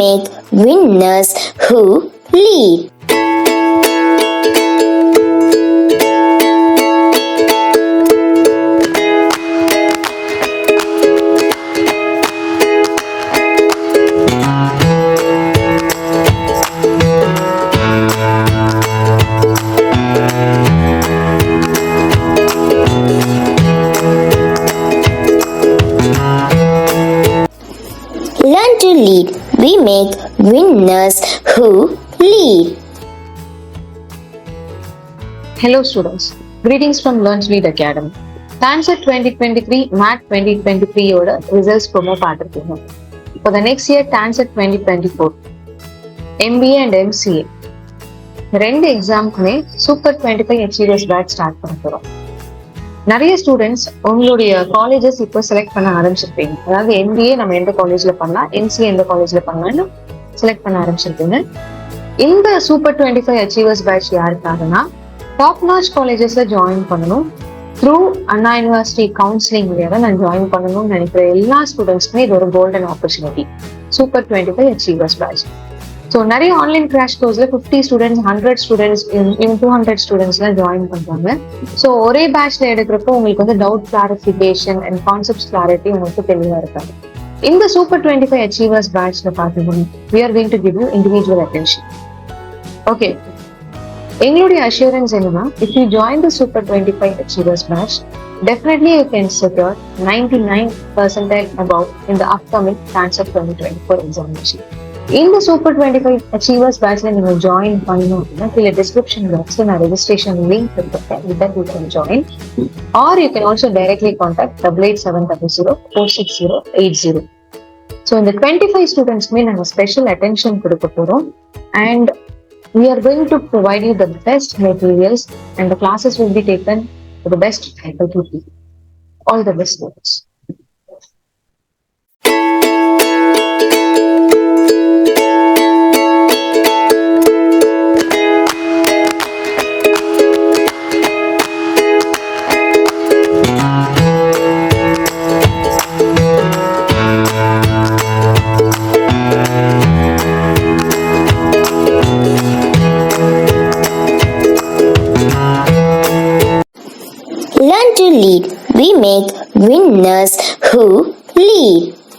make winners who lead. Learn to lead. We make winners who lead. Hello students, greetings from Learn to Lead Academy. TANCET 2023 MAT 2023 ஓட results promo பார்த்திருக்கீங்க. For the next year TANCET 2024 MBA and MCA ரெண்டு எக்ஸாமுக்குமே super 25 achievers batch start பண்ண போறோம். நிறைய students உங்களுடைய colleges இப்போ select பண்ண ஆரம்பிச்சிருப்பீங்க. அதாவது MBA நம்ம எந்த காலேஜ்ல பண்ணலாம், MCA எந்த காலேஜ்ல பண்ணலாம்னு செலக்ட் பண்ண ஆரம்பிச்சிருப்பீங்க. இந்த சூப்பர் 25 அச்சீவர்ஸ் பேட்ச் யாருக்காகனா டாப் நாச் காலேஜஸ்ல ஜாயின் பண்ணணும், த்ரூ அண்ணா யூனிவர்சிட்டி கவுன்சிலிங் வழியாக நான் ஜாயின் பண்ணணும்னு நினைக்கிற எல்லா ஸ்டூடெண்ட்ஸ்க்குமே இது ஒரு golden opportunity. Super 25 achievers batch. So நிறைய ஆன்லைன் கிராஷ் கோர்ஸ்ல 50 ஸ்டூடெண்ட்ஸ், 100 ஸ்டூடெண்ட்ஸ், 200 ஸ்டூடெண்ட்ஸ்லாம் ஜாயின் பண்றாங்க. ஸோ ஒரே பேட்ச்ல எடுக்கிறப்போ உங்களுக்கு வந்து doubt clarification and concept clarity உங்களுக்கு தெளிவா இருக்காது. இந்த சூப்பர் 25 அச்சீவர்ஸ் பேட்ச்ல பார்த்தீங்கன்னா we are going to give you individual attention. Okay, எங்களுடைய அஷூரன்ஸ் என்னன்னா, if you join the super 25 achievers batch, definitely you can secure 99 percentile above in the upcoming TANCET 2024 examination. இந்த super 25 achievers பேட்ச்ல நீங்க join பண்ணணும் அப்படின்னா கீழே description பாக்ஸ்ல நான் registration link கொடுத்துருக்கேன். With that you can join, or you can also directly contact 8870046080. So இந்த 25 ஸ்டூடெண்ட்ஸ்க்குமே நாங்கள் ஸ்பெஷல் அட்டென்ஷன் கொடுக்க போறோம். And we are going to provide you the best materials and the classes will be taken to the best faculty. All the best students. Learn to lead. We make winners who lead.